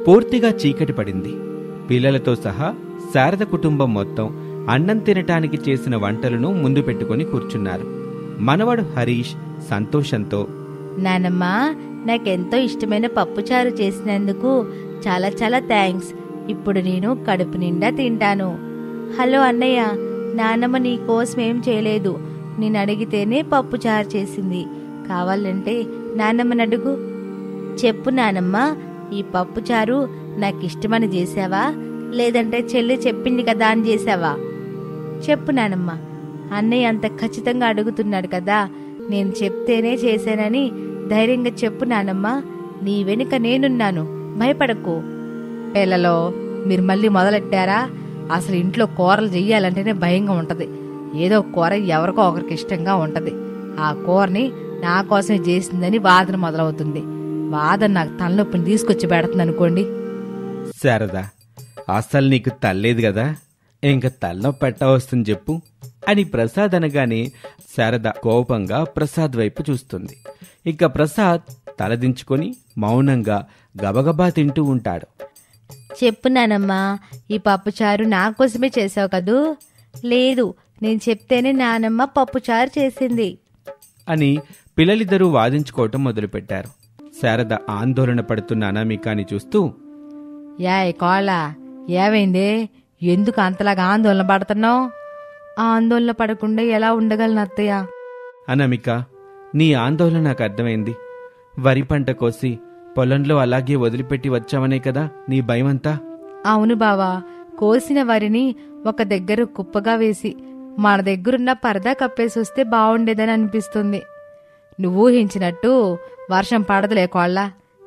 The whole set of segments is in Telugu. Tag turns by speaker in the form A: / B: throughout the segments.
A: పూర్తిగా చీకటి పడింది. పిల్లలతో సహా శారద కుటుంబం మొత్తం అన్నం తినటానికి చేసిన వంటలను ముందు పెట్టుకుని కూర్చున్నారు. మనవడు హరీష్ సంతోషంతో,
B: నానమ్మా, నాకెంతో ఇష్టమైన పప్పుచారు చేసినందుకు చాలా చాలా థ్యాంక్స్. ఇప్పుడు నేను కడుపు నిండా తింటాను. హలో అన్నయ్య, నానమ్మ నీ కోసం ఏం చేయలేదు. నేను అడిగితేనే పప్పుచారు చేసింది. కావాలంటే నానమ్మని అడుగు. చెప్పు నానమ్మ, ఈ పప్పుచారు నాకిష్టమని చేసావా, లేదంటే చెల్లి చెప్పింది కదా అని చేసావా? చెప్పు నానమ్మ. అన్నయ్య అంత ఖచ్చితంగా అడుగుతున్నాడు కదా, నేను చెప్తేనే చేశానని ధైర్యంగా చెప్పు నానమ్మ. నీ వెనుక నేనున్నాను, భయపడకు. పిల్లలో, మీరు మళ్ళీ మొదలెట్టారా? అసలు ఇంట్లో కూరలు చెయ్యాలంటేనే భయంగా ఉంటది. ఏదో కూర ఎవరికో ఒకరికి ఇష్టంగా ఉంటది. ఆ కూరని నా కోసమే చేసిందని వాదన మొదలవుతుంది. వాదన నాకు తలనొప్పిని తీసుకొచ్చి పెడుతుంది అనుకోండి.
A: శారదా, అసలు నీకు తల్లేదు కదా, ఇంక తలనొప్పి పెట్ట వస్తుంది చెప్పు అని ప్రసాద్ అనగానే శారద కోపంగా ప్రసాద్ వైపు చూస్తుంది. ఇక ప్రసాద్ తలదించుకొని మౌనంగా గబగబా తింటూ ఉంటాడు.
B: చెప్పు నానమ్మా, ఈ పప్పుచారు నా కోసమే చేసావు కదూ? లేదు, నేను చెప్తేనే నానమ్మ పప్పుచారు చేసింది
A: అని పిల్లలిద్దరూ వాదించుకోవటం మొదలుపెట్టారు. శారద ఆందోళన పడుతున్న అనామికాని చూస్తూ,
B: యాయ్ కోళ్ళ, ఏమైందే? ఎందుకు అంతలాగా ఆందోళన పడుతున్నావు? ఆందోళన పడకుండా ఎలా ఉండగలను అత్తయ్య?
A: అనామిక, నీ ఆందోళన నాకు అర్థమైంది. వరి పంట కోసి పొలంలో అలాగే వదిలిపెట్టి వచ్చావనే కదా నీ భయమంతా?
B: అవును బావా, కోసిన వరిని ఒక దగ్గర కుప్పగా వేసి మన దగ్గరున్న పరదా కప్పేసి వస్తే బావుండేదని అనిపిస్తుంది. నువ్వు ఊహించినట్టు వర్షం పడదులే కోళ్ళ.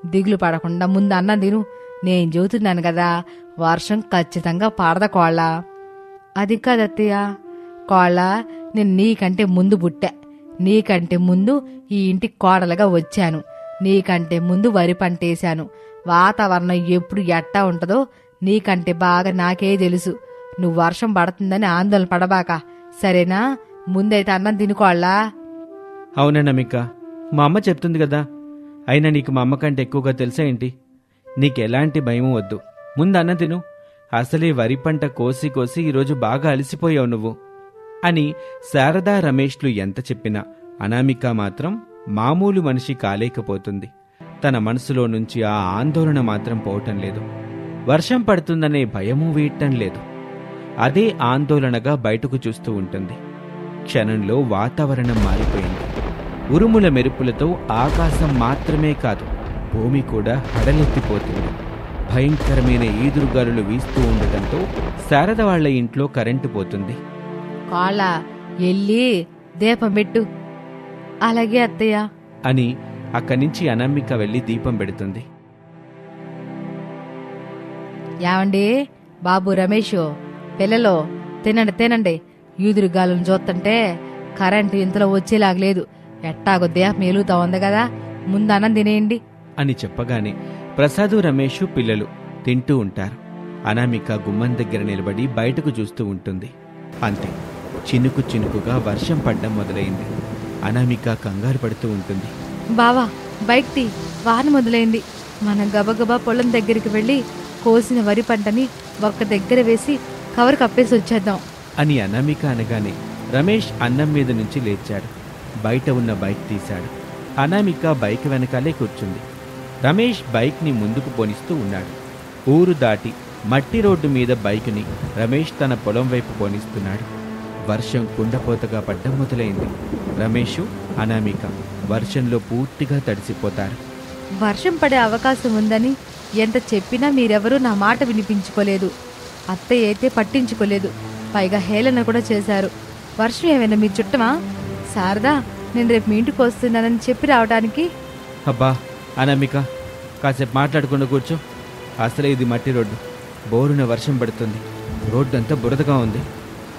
B: దిగులు పడకుండా ముందు అన్నం తిను. నేను చెబుతున్నాను కదా, వర్షం ఖచ్చితంగా పడద కోళ్ళ. అది కాదత్తయ్య, కోళ్ళ, నేను నీకంటే ముందు పుట్టా. నీకంటే ముందు ఈ ఇంటికి కోడలుగా వచ్చాను. నీకంటే ముందు వరి పంటేశాను. వాతావరణం ఎప్పుడు ఎట్టా ఉంటదో నీకంటే బాగా నాకే తెలుసు. నువ్వు వర్షం పడుతుందని ఆందోళన పడబాక, సరేనా? ముందైతే అన్నం తినుకోళ్ళా.
A: అవుననమిక, మా అమ్మ చెప్తుంది కదా. అయినా నీకు మా అమ్మ కంటే ఎక్కువగా తెలుసా ఏంటి? నీకెలాంటి భయమూ వద్దు, ముందు అన్నం తిను. అసలే వరి పంట కోసి కోసి ఈరోజు బాగా అలసిపోయావు నువ్వు అని శారదా రమేష్లు ఎంత చెప్పినా అనామిక మాత్రం మామూలు మనిషి కాలేకపోతుంది. తన మనసులో నుంచి ఆ ఆందోళన మాత్రం పోవటం లేదు. వర్షం పడుతుందనే భయమూ వీయటం లేదు. అదే ఆందోళనగా బయటకు చూస్తూ ఉంటుంది. క్షణంలో వాతావరణం మారిపోయింది. ఉరుముల మెరుపులతో ఆకాశం మాత్రమే కాదు, భూమి కూడా హడలెత్తిపోతుంది. భయంకరమైన ఈదురుగాలులు వీస్తూ ఉండటంతో శారద వాళ్ల ఇంట్లో కరెంటు పోతుంది.
B: కోళ్ళ, ఎల్లి దీపం పెట్టు. అలాగే అత్తయ్య
A: అని అక్కడి నుంచి అనామిక వెళ్లి దీపం పెడుతుంది.
B: యావండి బాబు రమేషు, పిల్లలో, తినండి తినండి. ఈదురుగాలను చూస్తుంటే కరెంటు ఇంతలో వచ్చేలాగలేదు. ఎట్టాగో దీపం మేలుగుతా ఉంది కదా, ముందు అన్నం తినేయండి
A: అని చెప్పగానే ప్రసాదు, రమేషు పిల్లలు తింటూ ఉంటారు. అనామిక గుమ్మం దగ్గర నిలబడి బయటకు చూస్తూ ఉంటుంది. అంతే, చినుకు చినుకుగా వర్షం పడ్డం మొదలైంది. అనామిక కంగారు పడుతూ ఉంటుంది.
B: బావా, బైక్ తీ, వాన మొదలైంది. మనం గబగబా పొలం దగ్గరికి వెళ్ళి కోసిన వరి పంటని ఒక్క దగ్గర వేసి కవర్ కప్పేసి వచ్చేద్దాం
A: అని అనామిక అనగానే రమేష్ అన్నం మీద నుంచి లేచాడు. బయట ఉన్న బైక్ తీశాడు. అనామిక బైక్ వెనకాలే కూర్చుంది. రమేష్ బైక్ని ముందుకు పోనిస్తూ ఉన్నాడు. ఊరు దాటి మట్టి రోడ్డు మీద బైక్ని రమేష్ తన పొలం వైపు పోనిస్తున్నాడు. వర్షం కుండపోతగా పడ్డం మొదలైంది. రమేషు, అనామిక వర్షంలో పూర్తిగా తడిసిపోతారు.
B: వర్షం పడే అవకాశం ఉందని ఎంత చెప్పినా మీరెవరూ నా మాట వినిపించుకోలేదు. అత్తయ్య అయితే పట్టించుకోలేదు, పైగా హేళన కూడా చేశారు. వర్షం ఏమైనా మీ చుట్టమా? శారదా, నేను రేపు మీ ఇంటికి వస్తున్నానని చెప్పి రావడానికి.
A: అబ్బా అనామిక, కాసేపు మాట్లాడకుండా కూర్చో. అసలే ఇది మట్టి రోడ్డు, బోరున వర్షం పడుతుంది. రోడ్డు అంతా బురదగా ఉంది.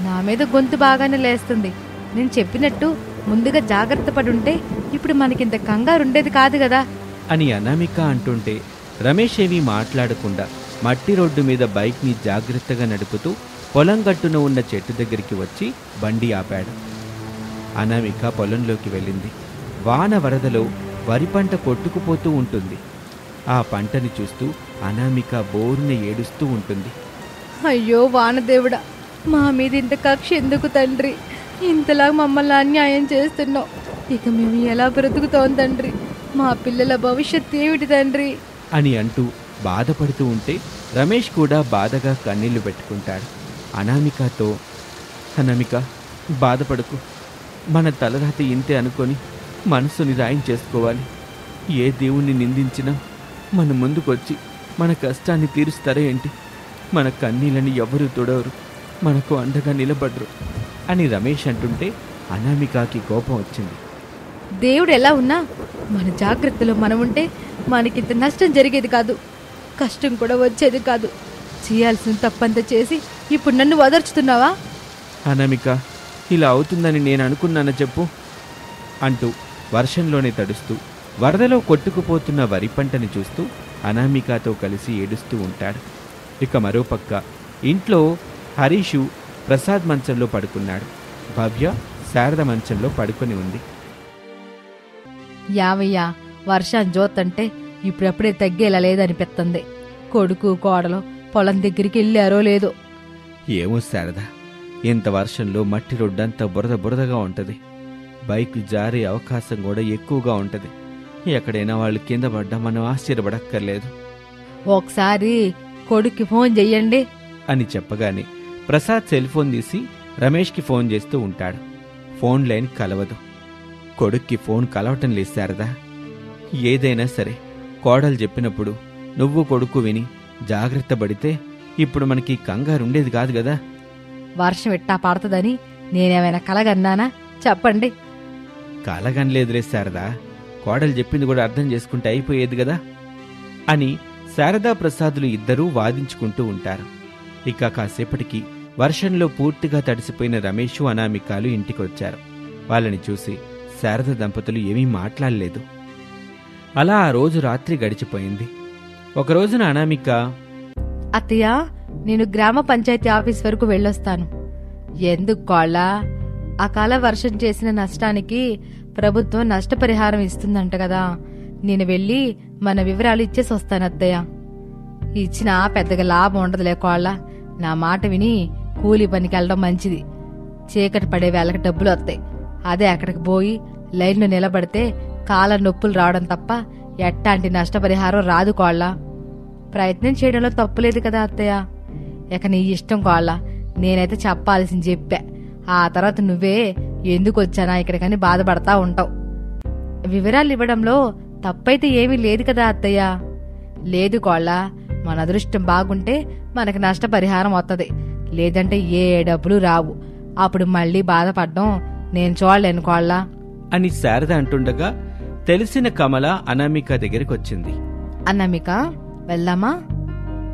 B: నా మీద గొంతు బాగానే లేస్తుంది. నేను చెప్పినట్టు ముందుగా జాగ్రత్త పడుంటే ఇప్పుడు మనకింత కంగారుండేది కాదు కదా
A: అని అనామిక అంటుంటే రమేష్ ఏమీ మాట్లాడకుండా మట్టి రోడ్డు మీద బైక్ని జాగ్రత్తగా నడుపుతూ పొలం గట్టున ఉన్న చెట్టు దగ్గరికి వచ్చి బండి ఆపాడు. అనామిక పొలంలోకి వెళ్ళింది. వాన వరదలో వరి పంట కొట్టుకుపోతూ ఉంటుంది. ఆ పంటని చూస్తూ అనామిక బోరున ఏడుస్తూ ఉంటుంది.
B: అయ్యో వానదేవుడా, మా మీద ఇంత కక్ష ఎందుకు తండ్రి? ఇంతలా మమ్మల్ని అన్యాయం చేస్తున్నావు. ఇక మేము ఎలా బ్రతుకుతాం తండ్రి? మా పిల్లల భవిష్యత్తు ఏమిటి తండ్రి?
A: అని అంటూ బాధపడుతూ ఉంటే రమేష్ కూడా బాధగా కన్నీళ్లు పెట్టుకుంటాడు. అనామికతో, అనామిక బాధపడకు, మన తలరాతి ఇంతే అనుకొని మనసుని రాయం చేసుకోవాలి. ఏ దేవుణ్ణి నిందించినా మన ముందుకొచ్చి మన కష్టాన్ని తీరుస్తారా ఏంటి? మన కన్నీళ్ళని ఎవరూ తొడవరు, మనకు అండగా నిలబడరు అని రమేష్ అంటుంటే అనామికకి కోపం వచ్చింది.
B: దేవుడు ఎలా ఉన్నా మన జాగ్రత్తలో మనం ఉంటే మనకింత నష్టం జరిగేది కాదు, కష్టం కూడా వచ్చేది కాదు. చేయాల్సిన తప్పంతా చేసి ఇప్పుడు నన్ను వదర్చుతున్నావా?
A: అనామిక, ఇలా అవుతుందని నేను అనుకున్నాను చెప్పు అంటూ వర్షంలోనే తడుస్తూ వరదలో కొట్టుకుపోతున్న వరి పంటని చూస్తూ అనామికతో కలిసి ఏడుస్తూ ఉంటాడు. ఇక మరోపక్క ఇంట్లో హరీషు ప్రసాద్ మంచంలో పడుకున్నాడు. భవ్య శారద మంచంలో పడుకొని ఉంది.
B: యావయ్యా, వర్షం జోతంటే ఇప్పుడప్పుడే తగ్గేలా లేదనిపిస్తుంది. కొడుకు కోడలు పొలం దగ్గరికి వెళ్ళారో లేదో.
A: ఏమో శారద, ఇంత వర్షంలో మట్టి రోడ్డంతా బురద బురదగా ఉంటుంది. బైక్ జారే అవకాశం కూడా ఎక్కువగా ఉంటుంది. ఎక్కడైనా వాళ్ళు కింద పడ్డా మనం ఆశ్చర్యపడక్కర్లేదు
B: ఒకసారి కొడుక్కి ఫోన్ చెయ్యండి
A: అని చెప్పగానే ప్రసాద్ సెల్ ఫోన్ తీసి రమేష్కి ఫోన్ చేస్తూ ఉంటాడు. ఫోన్ లైన్ కలవదు. కొడుక్కి ఫోన్ కలవటం లేదు శారదా. ఏదైనా సరే కోడలు చెప్పినప్పుడు నువ్వు కొడుకు విని జాగ్రత్త పడితే ఇప్పుడు మనకి కంగారుండేది కాదు కదా.
B: వర్షం ఎట్టా పడుతుందని నేనేమైనా కలగన్నానా? చెప్పండి.
A: కలగనలేదులే శారదా, కోడలు చెప్పింది కూడా అర్థం చేసుకుంటే అయిపోయేది కదా అని శారదా ప్రసాదులు ఇద్దరూ వాదించుకుంటూ ఉంటారు. ఇక కాసేపటికి వర్షంలో పూర్తిగా తడిసిపోయిన రమేషు అనామికాలు ఇంటికొచ్చారు. వాళ్ళని చూసి శారద దంపతులు ఏమీ మాట్లాడలేదు. అలా ఆ రోజు రాత్రి గడిచిపోయింది. ఒకరోజున అనామిక,
B: అత్తయ్య, నేను గ్రామ పంచాయతీ ఆఫీస్ వరకు వెళ్ళొస్తాను. ఎందుకు కోళ్ళా? అకాల వర్షం చేసిన నష్టానికి ప్రభుత్వం నష్టపరిహారం ఇస్తుందంట కదా. నేను వెళ్ళి మన వివరాలు ఇచ్చేసి వస్తాను అత్తయ్య. ఇచ్చినా పెద్దగా లాభం ఉండదులే కోళ్ళ. నా మాట విని కూలీ పనికి వెళ్ళడం మంచిది. చీకటి పడే వేళకి డబ్బులు వస్తాయి. అదే అక్కడికి పోయి లైన్లో నిలబడితే కాళ్ళ నొప్పులు రావడం తప్ప ఎట్టాంటి నష్టపరిహారం రాదు కోళ్ళ. ప్రయత్నం చేయడంలో తప్పులేదు కదా అత్తయ్య. ఇక నీ ఇష్టం కోళ్ళ. నేనైతే చెప్పాల్సింది చెప్పా. ఆ తర్వాత నువ్వే ఎందుకు వచ్చానా ఇక్కడికని బాధపడతా ఉంటావు. వివరాలు ఇవ్వడంలో తప్పైతే ఏమీ లేదు కదా అత్తయ్య. లేదు కోళ్ళ, మన అదృష్టం బాగుంటే మనకి నష్టపరిహారం వస్తుంది. లేదంటే ఏ డబ్బులు రావు. అప్పుడు మళ్ళీ బాధపడ్డం నేను చూడలేను కోళ్ళ
A: అని శారద అంటుండగా తెలిసిన కమల అనామిక దగ్గరికొచ్చింది.
B: అనామిక, వెళ్దామా?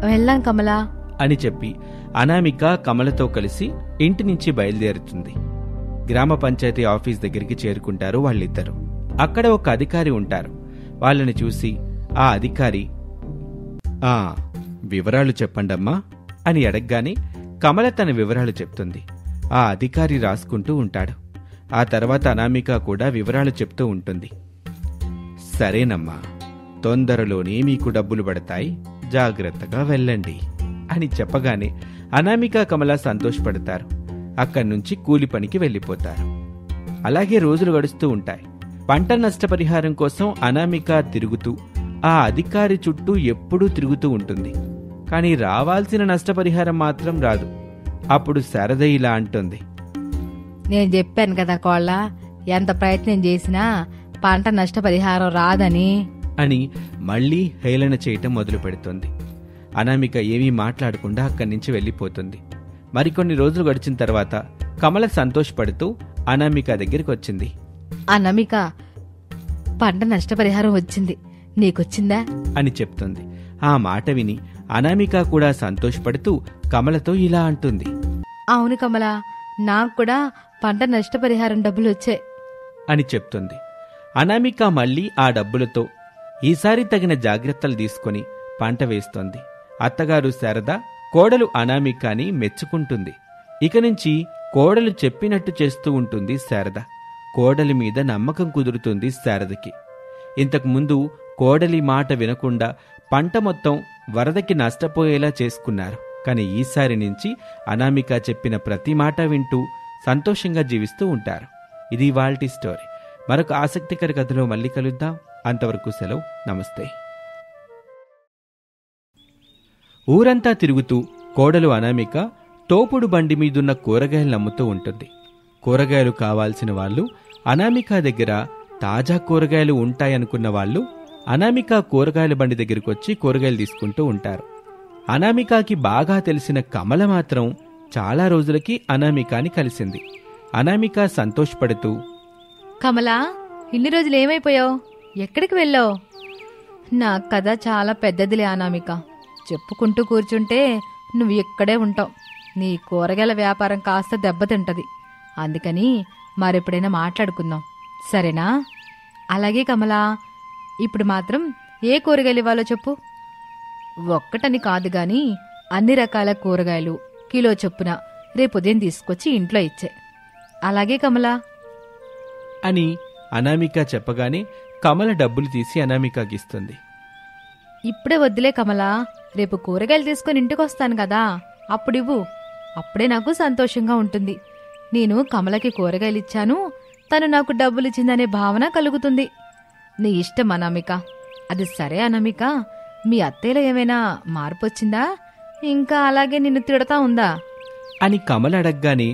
B: వెళ్ళాం కమలా
A: అని చెప్పి అనామిక కమలతో కలిసి ఇంటి నుంచి బయలుదేరుతుంది. గ్రామ పంచాయతీ ఆఫీస్ దగ్గరికి చేరుకుంటారు వాళ్ళిద్దరూ. అక్కడ ఒక అధికారి ఉంటారు. వాళ్ళని చూసి ఆ అధికారి, వివరాలు చెప్పండమ్మా అని అడగగానే కమల తన వివరాలు చెప్తుంది. ఆ అధికారి రాసుకుంటూ ఉంటాడు. ఆ తర్వాత అనామిక కూడా వివరాలు చెప్తూ ఉంటుంది. సరేనమ్మా, తొందరలోనే మీకు డబ్బులు పడతాయి, జాగ్రత్తగా వెళ్ళండి అని చెప్పగానే అనామిక కమల సంతోషపడతారు. అక్కడ్నుంచి కూలి పనికి వెళ్ళిపోతారు. అలాగే రోజులు గడుస్తూ ఉంటాయి. పంట నష్టపరిహారం కోసం అనామిక తిరుగుతూ ఆ అధికారి చుట్టూ ఎప్పుడూ తిరుగుతూ ఉంటుంది. కానీ రావాల్సిన నష్టపరిహారం మాత్రం రాదు. అప్పుడు శారద ఇలా అంటుంది.
B: నేను చెప్పాను కదా కోళ్ళ, ఎంత ప్రయత్నం చేసినా పంట నష్టపరిహారం రాదని
A: అని మళ్లీ హేళన చేయటం మొదలు పెడుతుంది. అనామిక ఏమీ మాట్లాడకుండా అక్కడి నుంచి వెళ్ళిపోతుంది. మరికొన్ని రోజులు గడిచిన తర్వాత కమల సంతోషపడుతూ అనామిక దగ్గరికి వచ్చింది.
B: అనామిక, పంట నష్టపరిహారం వచ్చింది, నీకొచ్చిందా
A: అని చెప్తుంది. ఆ మాట విని అనామిక కూడా సంతోషపడుతూ కమలతో ఇలా అంటుంది.
B: అవును కమల, నాకు కూడా పంట నష్టపరిహారం డబ్బులు వచ్చాయి
A: అని చెప్తుంది. అనామిక మళ్లీ ఆ డబ్బులతో ఈసారి తగిన జాగ్రత్తలు తీసుకుని పంట వేస్తోంది. అత్తగారు శారద కోడలు అనామికని మెచ్చుకుంటుంది. ఇక నుంచి కోడలు చెప్పినట్టు చేస్తూ ఉంటుంది శారద. కోడలి మీద నమ్మకం కుదురుతుంది శారదకి. ఇంతకుముందు కోడలి మాట వినకుండా పంట మొత్తం వరదకి నష్టపోయేలా చేసుకున్నారు. కానీ ఈసారి నుంచి అనామిక చెప్పిన ప్రతి మాట వింటూ సంతోషంగా జీవిస్తూ ఉంటారు. ఇది ఇవాల్టి స్టోరీ. మరొక ఆసక్తికర కథలో మళ్ళీ కలుద్దాం. అంతవరకు సెలవు. నమస్తే. ఊరంతా తిరుగుతూ కోడలు అనామిక తోపుడు బండి మీదున్న కూరగాయలను అమ్ముతూ ఉంటుంది. కూరగాయలు కావాల్సిన వాళ్ళు అనామిక దగ్గర, తాజా కూరగాయలు ఉంటాయనుకున్న వాళ్ళు అనామిక కూరగాయల బండి దగ్గరికి వచ్చి కూరగాయలు తీసుకుంటూ ఉంటారు. అనామికకి బాగా తెలిసిన కమల మాత్రం చాలా రోజులకి అనామికాని కలిసింది. అనామిక సంతోషపడుతూ,
B: కమలా, ఇన్ని రోజులు ఏమైపోయావు? ఎక్కడికి వెళ్ళావు? నా కథ చాలా పెద్దదిలే అనామిక. చెప్పుకుంటూ కూర్చుంటే నువ్వు ఇక్కడే ఉంటావు. నీ కూరగాయల వ్యాపారం కాస్త దెబ్బతింటది. అందుకని మరెప్పుడైనా మాట్లాడుకుందాం, సరేనా? అలాగే కమలా, ఇప్పుడు మాత్రం ఏ కూరగాయలు ఇవ్వాలో చెప్పు. ఒక్కటని కాదు గాని అన్ని రకాల కూరగాయలు కిలో చొప్పున రేపు ఉదయం తీసుకొచ్చి ఇంట్లో ఇచ్చే. అలాగే కమలా
A: అని అనామిక చెప్పగానే కమల డబ్బులు తీసి అనామికకిస్తుంది.
B: ఇప్పుడే వద్దులే కమలా, రేపు కూరగాయలు తీసుకుని ఇంటికొస్తాను కదా, అప్పుడివ్వు. అప్పుడే నాకు సంతోషంగా ఉంటుంది. నేను కమలకి కూరగాయలు ఇచ్చాను, తను నాకు డబ్బులిచ్చిందనే భావన కలుగుతుంది. నీ ఇష్టం అనామిక. అది సరే అనామిక, మీ అత్తయ్యలో ఏమైనా మార్పు వచ్చిందా? ఇంకా అలాగే నిన్ను తిడతా ఉందా?
A: అని కమల అడగ్గానే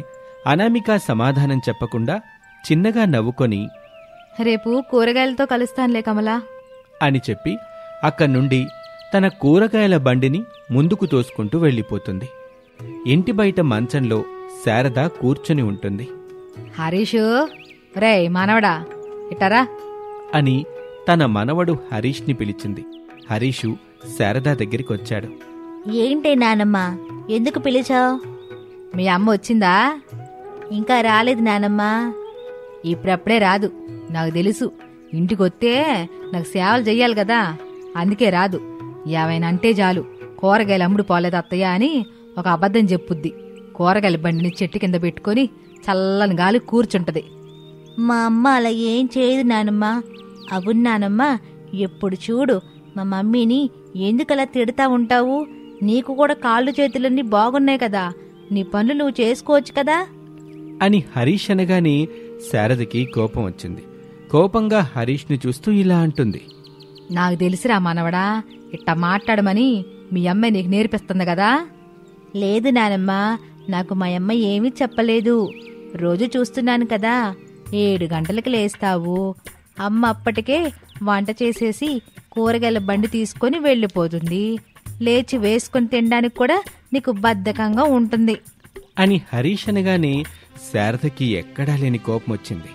A: అనామిక సమాధానం చెప్పకుండా చిన్నగా నవ్వుకొని,
B: రేపు కూరగాయలతో కలుస్తానులే కమలా
A: అని చెప్పి అక్కడి నుండి తన కూరగాయల బండిని ముందుకు తోసుకుంటూ వెళ్ళిపోతుంది. ఇంటి బయట మంచంలో శారద కూర్చుని ఉంటుంది.
B: హరీషు, రే మనవడా, ఇటారా
A: అని తన మనవడు హరీష్ని పిలిచింది. హరీషు శారద దగ్గరికి వచ్చాడు.
C: ఏంటి నానమ్మ, ఎందుకు పిలిచావు?
B: మీ అమ్మ వచ్చిందా?
C: ఇంకా రాలేదు నానమ్మ.
B: ఇప్పుడప్పుడే రాదు, నాకు తెలుసు. ఇంటికొస్తే నాకు సేవలు చెయ్యాలి కదా, అందుకే రాదు. ఏమైనా అంటే చాలు, కూరగాయలు అమ్ముడు పోలేదు అత్తయ్య అని ఒక అబద్ధం చెప్పుద్ది. కూరగాయల బండిని చెట్టు కింద పెట్టుకుని చల్లని గాలి కూర్చుంటది.
C: మా అమ్మ అలా ఏం చేయదు నానమ్మ. అవును నానమ్మ, ఎప్పుడు చూడు మా మమ్మీని ఎందుకలా తిడతా ఉంటావు? నీకు కూడా కాళ్ళు చేతులన్నీ బాగున్నాయి కదా, నీ పనులు నువ్వు చేసుకోవచ్చు కదా
A: అని హరీష్ అనగానే శారదకి కోపం వచ్చింది. కోపంగా హరీష్ని చూస్తూ ఇలా అంటుంది.
B: నాకు తెలుసురా మనవడా, ఇట్టా మాట్లాడమని మీ అమ్మ నీకు నేర్పిస్తుంది కదా.
C: లేదు నానమ్మ, నాకు మా అమ్మ ఏమీ చెప్పలేదు. రోజు చూస్తున్నాను కదా, 7 గంటలకు లేస్తావు. అమ్మ అప్పటికే వంట చేసేసి కూరగాయల బండి తీసుకొని వెళ్ళిపోతుంది. లేచి వేసుకొని తినడానికి కూడా నీకు బద్ధకంగా ఉంటుంది
A: అని హరీష్ అనగానే శారదకి ఎక్కడా లేని కోపం వచ్చింది.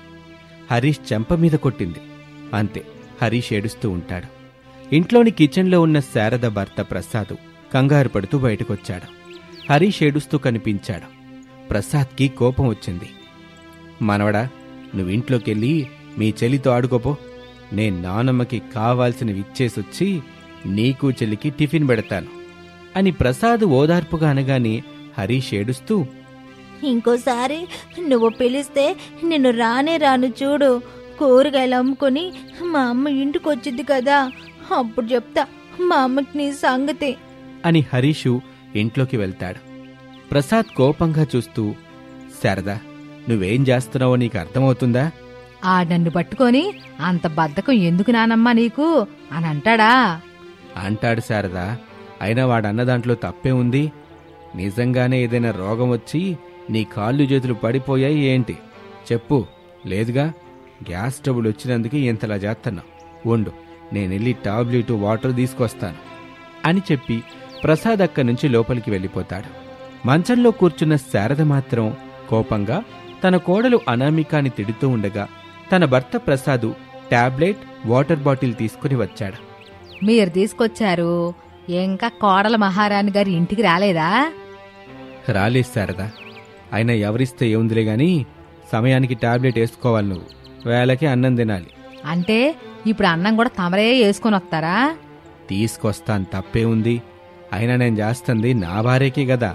A: హరీష్ చెంప మీద కొట్టింది. అంతే, హరీష్ ఏడుస్తూ ఉంటాడు. ఇంట్లోని కిచెన్లో ఉన్న శారద భర్త ప్రసాద్ కంగారు పడుతూ బయటకొచ్చాడు. హరీష్ ఏడుస్తూ కనిపించాడు. ప్రసాద్కి కోపం వచ్చింది. మనవడా, నువ్వింట్లోకెళ్ళి మీ చెల్లితో ఆడుకోపో. నేను నానమ్మకి కావాల్సినవి ఇచ్చేసొచ్చి నీకు చెల్లికి టిఫిన్ పెడతాను అని ప్రసాద్ ఓదార్పుగా అనగానే హరీష్ ఏడుస్తూ,
C: ఇంకోసారి నువ్వు పిలిస్తే నిన్ను రానే రాను చూడు. కూరగాయలు అమ్ముకొని మా అమ్మ ఇంటికి వచ్చింది కదా, అప్పుడు చెప్తా మా అమ్మకి నీ సంగతి
A: అని హరీషు ఇంట్లోకి వెళ్తాడు. ప్రసాద్ కోపంగా చూస్తూ, శారదా, నువ్వేం చేస్తున్నావో నీకు అర్థమవుతుందా?
B: ఆ నన్ను పట్టుకొని అంత బద్ధకం ఎందుకు నానమ్మా నీకు అని అంటాడా?
A: అంటాడు శారదా. అయినా వాడన్న దాంట్లో తప్పే ఉంది. నిజంగానే ఏదైనా రోగం వచ్చి నీ కాళ్ళు చేతులు పడిపోయాయి ఏంటి? చెప్పు. లేదుగా. గ్యాస్ ట్రబుల్ వచ్చినందుకు ఇంతలా చేస్తున్నావు. ఉండు, నేనెళ్ళి టాబ్లెట్ వాటర్ తీసుకొస్తాను అని చెప్పి ప్రసాద్ అక్కడి నుంచి లోపలికి వెళ్ళిపోతాడు. మంచంలో కూర్చున్న శారద మాత్రం కోపంగా తన కోడలు అనామికాని తిడుతూ ఉండగా తన భర్త ప్రసాదు టాబ్లెట్ వాటర్ బాటిల్ తీసుకుని వచ్చాడు.
B: మీరు తీసుకొచ్చారు, ఇంకా కోడల మహారాణి గారి ఇంటికి రాలేదా?
A: రాలేదు శారదా. అయినా ఎవరిస్తే ఏముందిలే గాని సమయానికి టాబ్లెట్ వేసుకోవాలి. నువ్వు వేళకి అన్నం తినాలి.
B: అంటే ఇప్పుడు అన్నం కూడా తమరే వేసుకొని వస్తారా?
A: తీసుకొస్తాను, తప్పే ఉంది. అయినా నేను చేస్తుంది నా భార్యకే కదా.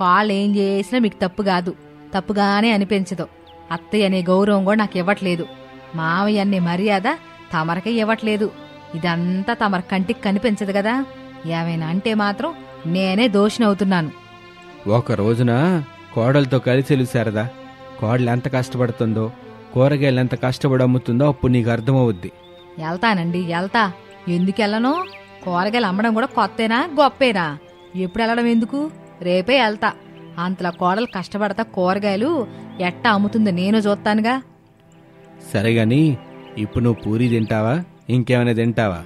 B: కాళ్ళు ఏం చేసినా మీకు తప్పు కాదు, తప్పుగానే అనిపించదు. అత్తయ్య అనే గౌరవం కూడా నాకు ఇవ్వట్లేదు, మావయ్య అనే మర్యాద తమరకే ఇవ్వట్లేదు. ఇదంతా తమర కంటికి కనిపించదు కదా.
C: ఏమైనా అంటే మాత్రం నేనే దోషినవుతున్నాను.
A: ఒక రోజున కోడలతో కలిసి వెళ్ళు శారదా. కోడలు ఎంత కష్టపడుతుందో, కూరగాయలు ఎంత కష్టపడి అమ్ముతుందో అప్పుడు నీకు అర్థమవుద్ది.
C: వెళ్తానండి, వెళ్తా. ఎందుకు వెళ్ళను? కూరగాయలు అమ్మడం కూడా కొత్తేనా గొప్పేనా? ఎప్పుడు వెళ్ళడం ఎందుకు? రేపే వెళ్తా. అంతలా కోడలు కష్టపడతా కూరగాయలు ఎట్టా అమ్ముతుందో నేను చూస్తానుగా.
A: సరే గాని ఇప్పుడు నువ్వు పూరీ తింటావా, ఇంకేమైనా తింటావా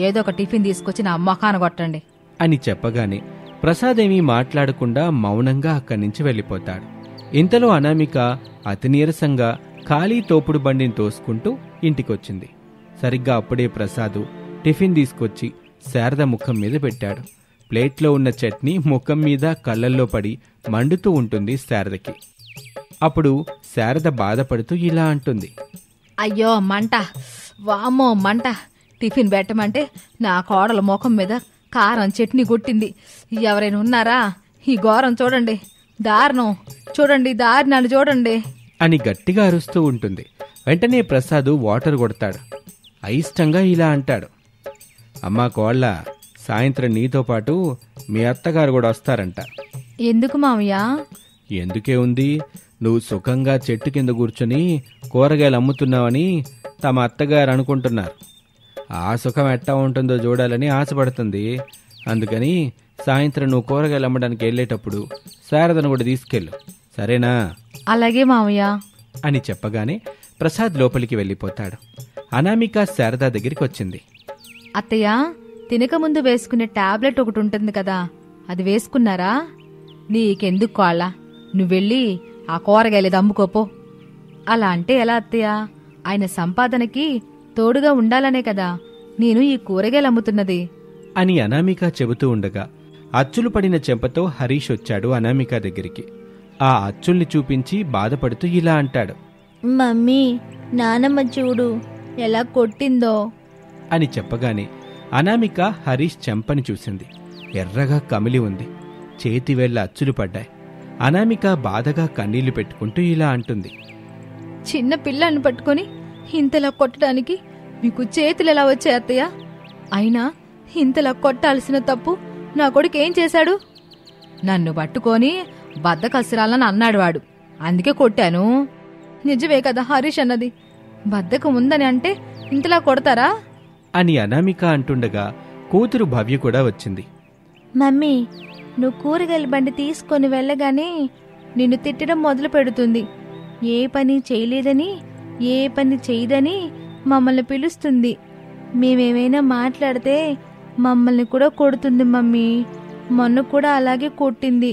C: ఏదో ఒక టిఫిన్ తీసుకొచ్చి నా మొఖాన కొట్టండి
A: అని చెప్పగానే ప్రసాద్ ఏమీ మాట్లాడకుండా మౌనంగా అక్కడి నుంచి వెళ్ళిపోతాడు. ఇంతలో అనామిక అతి నీరసంగా ఖాళీ తోపుడు బండిని తోసుకుంటూ ఇంటికొచ్చింది. సరిగ్గా అప్పుడే ప్రసాదు టిఫిన్ తీసుకొచ్చి శారద ముఖం మీద పెట్టాడు. ప్లేట్లో ఉన్న చట్నీ ముఖం మీద కళ్ళల్లో పడి మండుతూ ఉంటుంది శారదకి. అప్పుడు శారద బాధపడుతూ ఇలా అంటుంది.
C: అయ్యో మంట, వామ్మో మంట. టిఫిన్ పెట్టమంటే నా కోడల ముఖం మీద కారం చట్నీ కొట్టింది. ఎవరైనా ఉన్నారా? ఈ ఘోరం చూడండి, దారుణం చూడండి, దారుణాలు చూడండి
A: అని గట్టిగా అరుస్తూ ఉంటుంది. వెంటనే ప్రసాదు వాటర్ కొడతాడు. అయిష్టంగా ఇలా అంటాడు. అమ్మా కోళ్ళ, సాయంత్రం నీతో పాటు మీ అత్తగారు కూడా వస్తారంట.
C: ఎందుకు మామయ్య?
A: ఎందుకే ఉంది, నువ్వు సుఖంగా చెట్టు కింద కూర్చుని కూరగాయలు అమ్ముతున్నావని తమ అత్తగారు అనుకుంటున్నారు. ఆ సుఖం ఎట్టా ఉంటుందో చూడాలని ఆశపడుతుంది. అందుకని సాయంత్రం నువ్వు కూరగాయలు అమ్మడానికి వెళ్ళేటప్పుడు శారదను కూడా తీసుకెళ్ళు, సరేనా?
C: అలాగే మామయ్య
A: అని చెప్పగానే ప్రసాద్ లోపలికి వెళ్ళిపోతాడు. అనామిక శారద దగ్గరికి వచ్చింది.
C: అత్తయ్య, తినక ముందు వేసుకునే టాబ్లెట్ ఒకటి ఉంటుంది కదా, అది వేసుకున్నారా? నీకెందుకు కోళ్ళ, నువ్వెళ్ళి ఆ కూరగాయలేదు అమ్ముకోపో. అలా అంటే ఎలా అత్తయ్య? ఆయన సంపాదనకి తోడుగా ఉండాలనే కదా నేను ఈ కూరగాయలు అమ్ముతున్నది
A: అని అనామిక చెబుతూ ఉండగా అచ్చులు పడిన చెంపతో హరీష్ వచ్చాడు అనామిక దగ్గరికి. ఆ అచ్చుల్ని చూపించి బాధపడుతూ ఇలా అంటాడు.
B: మమ్మీ, నానమ్మ చూడు ఎలా కొట్టిందో
A: అని చెప్పగానే అనామిక హరీష్ చెంపని చూసింది. ఎర్రగా కమిలి ఉంది. చేతివేళ్ల అచ్చులు పడ్డాయి. అనామిక బాధగా కన్నీళ్లు పెట్టుకుంటూ ఇలా అంటుంది.
C: చిన్న పిల్లాన్ని పట్టుకొని ఇంతలా కొట్టడానికి మీకు చేతులు ఎలా వచ్చాయి అత్తయ్య? అయినా ఇంతలా కొట్టాల్సిన తప్పు నా కొడుకు ఏం చేశాడు? నన్ను పట్టుకొని బద్దకసురాలని అన్నాడు వాడు, అందుకే కొట్టాను. నిజమే కదా హరీష్ అన్నది, బద్దకం ఉందని అంటే ఇంతలా కొడతారా
A: అని అనామిక అంటుండగా కూతురు భవ్య కూడా వచ్చింది.
B: మమ్మీ, నువ్వు కూరగాయల బండి తీసుకొని వెళ్ళగానే నిన్ను తిట్టడం మొదలు పెడుతుంది. ఏ పని చేయలేదని, ఏ పని చేయదని మమ్మల్ని పిలుస్తుంది. మేమేమైనా మాట్లాడితే మమ్మల్ని కూడా కొడుతుంది మమ్మీ. మొన్న కూడా అలాగే కొట్టింది.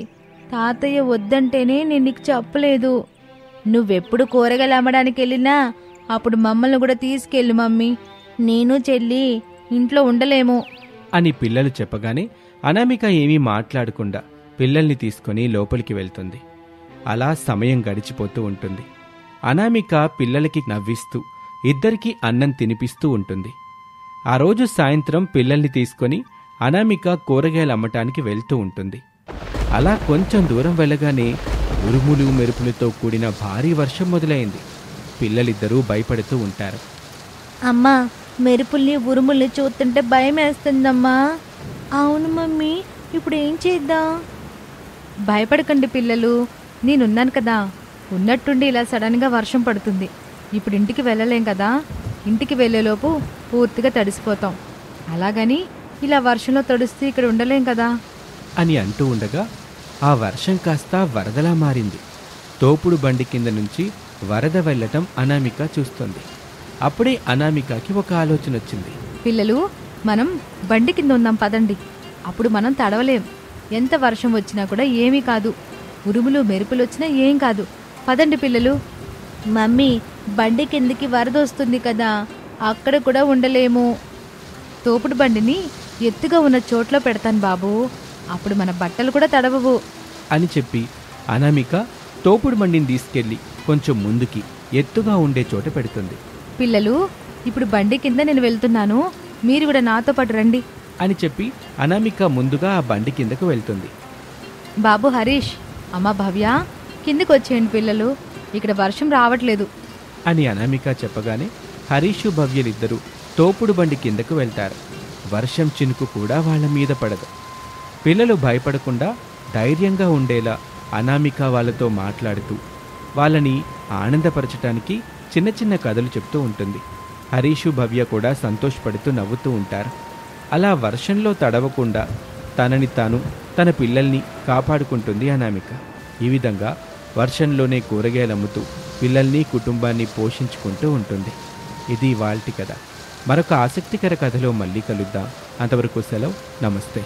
B: తాతయ్య వద్దంటేనే నేను నీకు చెప్పలేదు. నువ్వెప్పుడు కూరగాయలు అమ్మడానికి వెళ్ళినా అప్పుడు మమ్మల్ని కూడా తీసుకెళ్ళు మమ్మీ. నేను చెల్లి ఇంట్లో ఉండలేము
A: అని పిల్లలు చెప్పగానే అనామిక ఏమీ మాట్లాడకుండా పిల్లల్ని తీసుకుని లోపలికి వెళ్తుంది. అలా సమయం గడిచిపోతూ ఉంటుంది. అనామిక పిల్లలకి నవ్విస్తూ ఇద్దరికీ అన్నం తినిపిస్తూ ఉంటుంది. ఆ రోజు సాయంత్రం పిల్లల్ని తీసుకొని అనామిక కూరగాయలు అమ్మటానికి వెళ్తూ ఉంటుంది. అలా కొంచెం దూరం వెళ్ళగానే ఉరుములు మెరుపులతో కూడిన భారీ వర్షం మొదలైంది. పిల్లలిద్దరూ భయపడుతూ ఉంటారు.
B: అమ్మా, మెరుపుల్ని ఉరుముల్ని చూస్తుంటే భయం వేస్తుందమ్మా. అవును మమ్మీ, ఇప్పుడు ఏం చేద్దాం?
C: భయపడకండి పిల్లలు, నేనున్నాను కదా. ఉన్నట్టుండి ఇలా సడన్గా వర్షం పడుతుంది. ఇప్పుడు ఇంటికి వెళ్ళలేం కదా, ఇంటికి వెళ్ళేలోపు పూర్తిగా తడిసిపోతాం. అలాగని ఇలా వర్షంలో తడుస్తూ ఇక్కడ ఉండలేం కదా
A: అని అంటూ ఉండగా ఆ వర్షం కాస్త వరదలా మారింది. తోపుడు బండి కింద నుంచి వరద వెళ్ళటం అనామిక చూస్తుంది. అప్పుడే అనామికకి ఒక ఆలోచన వచ్చింది.
C: పిల్లలు, మనం బండి కింద ఉందాం పదండి. అప్పుడు మనం తడవలేం. ఎంత వర్షం వచ్చినా కూడా ఏమీ కాదు. ఉరుములు మెరుపులు వచ్చినా ఏం కాదు. పదండి పిల్లలు.
B: మమ్మీ, బండి కిందికి వరద వస్తుంది కదా, అక్కడ కూడా ఉండలేము.
C: తోపుడు బండిని ఎత్తుగా ఉన్న చోట్లో పెడతాను బాబు, అప్పుడు మన బట్టలు కూడా తడవవు
A: అని చెప్పి అనామిక తోపుడు బండిని తీసుకెళ్లి కొంచెం ముందుకి ఎత్తుగా ఉండే చోట పెడుతుంది.
C: పిల్లలు, ఇప్పుడు బండి కింద నేను వెళ్తున్నాను, మీరు కూడా నాతో పాటు రండి
A: అని చెప్పి అనామిక ముందుగా ఆ బండి కిందకు వెళ్తుంది.
C: బాబు హరీష్, అమ్మ భవ్య, కిందికి వచ్చేయండి పిల్లలు, ఇక్కడ వర్షం రావట్లేదు
A: అని అనామిక చెప్పగానే హరీషు భవ్యలిద్దరూ తోపుడు బండి కిందకు వెళ్తారు. వర్షం చినుకు కూడా వాళ్ళ మీద పడదు. పిల్లలు భయపడకుండా ధైర్యంగా ఉండేలా అనామిక వాళ్ళతో మాట్లాడుతూ వాళ్ళని ఆనందపరచటానికి చిన్న చిన్న కథలు చెప్తూ ఉంటుంది. హరీషు, భవ్య కూడా సంతోషపడుతూ నవ్వుతూ ఉంటారు. అలా వర్షంలో తడవకుండా తనని తాను, తన పిల్లల్ని కాపాడుకుంటుంది అనామిక. ఈ విధంగా వర్షంలోనే కూరగాయలు అమ్ముతూ పిల్లల్ని, కుటుంబాన్ని పోషించుకుంటూ ఉంటుంది. ఇది ఇవాల్టి కథ. మరొక ఆసక్తికర కథలో మళ్ళీ కలుద్దాం. అంతవరకు సెలవు. నమస్తే.